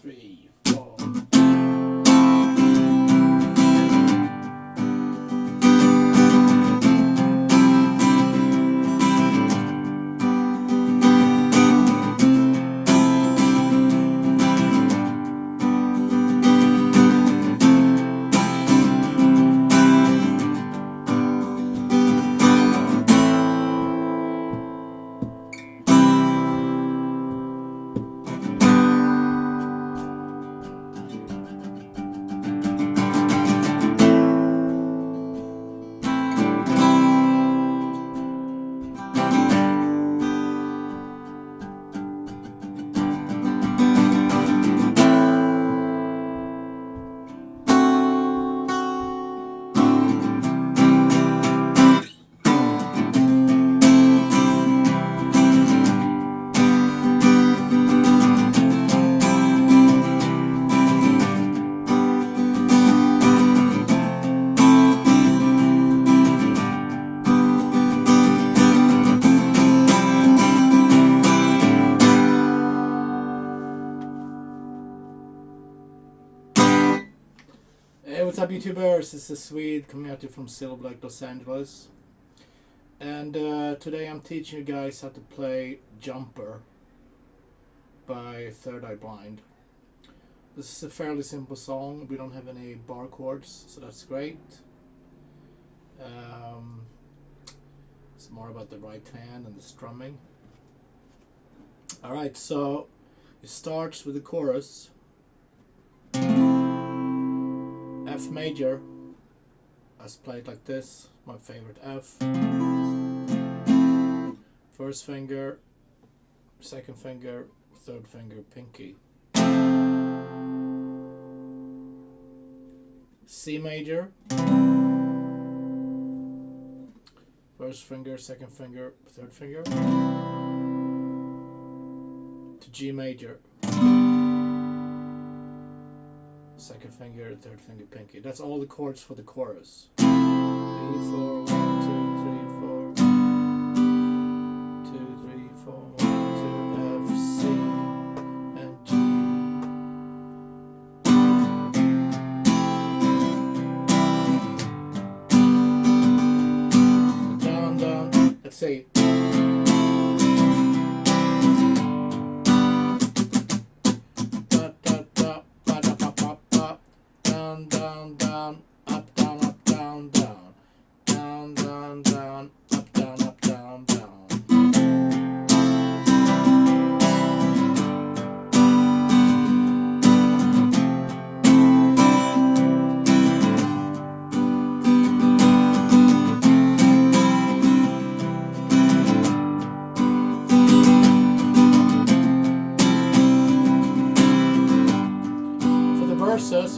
3, 4. What's up, YouTubers? This is Swede coming at you from Silver Lake, Los Angeles. And today I'm teaching you guys how to play Jumper by Third Eye Blind. This is a fairly simple song. We don't have any bar chords, so that's great. It's more about the right hand and the strumming. Alright, so it starts with the chorus. F major, as played like this, my favorite F. First finger, second finger, third finger, pinky. C major, first finger, second finger, third finger. To G major. Second finger, third finger, pinky. That's all the chords for the chorus. 3, 4, 1, 2, 3, 4. 2, 3, 4, 1, 2, F, C, and G. Down, down. Let's see.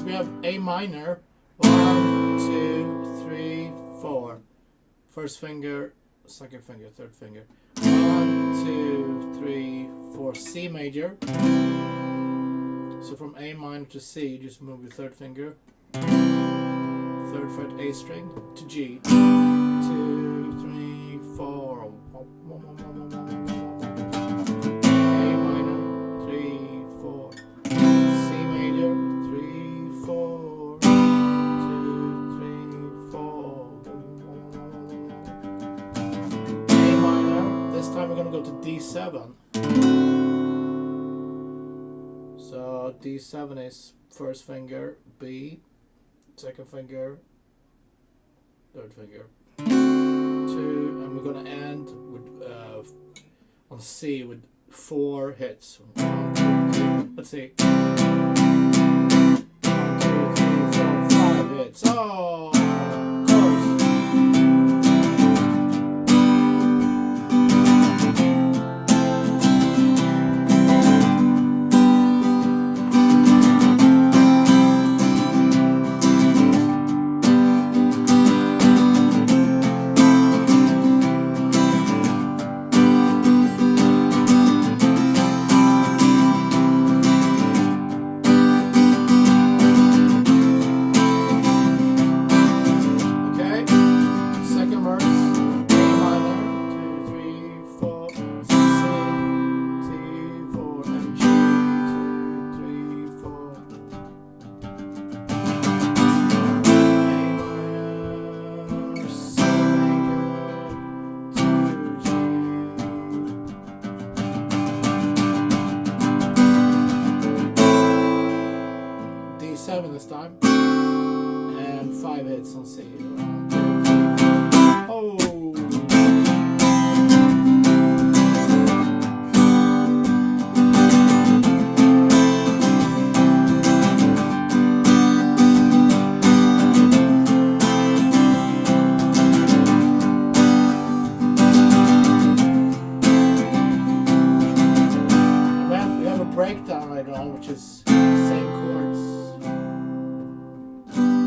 We have A minor, 1, 2, 3, 4. First finger, second finger, third finger. 1, 2, 3, 4. C major. So from A minor to C, you just move your third finger. Third fret A string to G. 2, 3, 4. A minor, 3, 4. C major. 4, 2, 3, 4. A minor. This time we're going to go to D7. So D7 is first finger, B, second finger, third finger, 2, and we're going to end with on C with 4 hits. 1, 2, 3. Let's see. So, D7 this time. And 5 hits on C. 1, 2, 3. Oh! Breakdown later on, which is the same chords.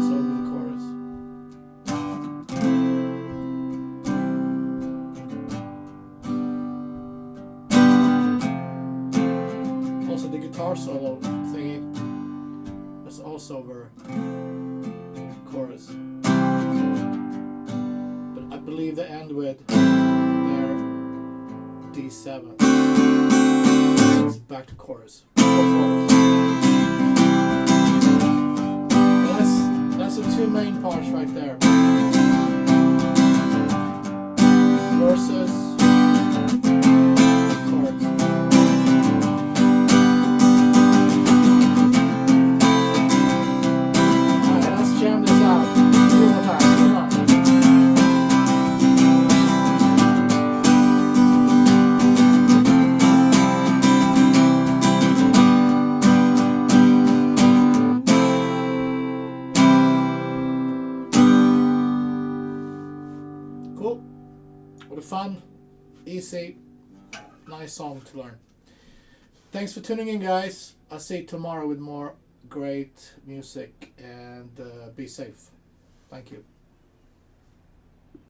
So over the chorus. Also the guitar solo thingy. That's also over chorus. But I believe they end with their D7. Back to chorus. That's the two main parts right there. Verses, chords. Alright, let's jam this out. One more time. Come on. Cool. What a fun, easy, nice song to learn. Thanks for tuning in, guys. I'll see you tomorrow with more great music, and be safe. Thank you.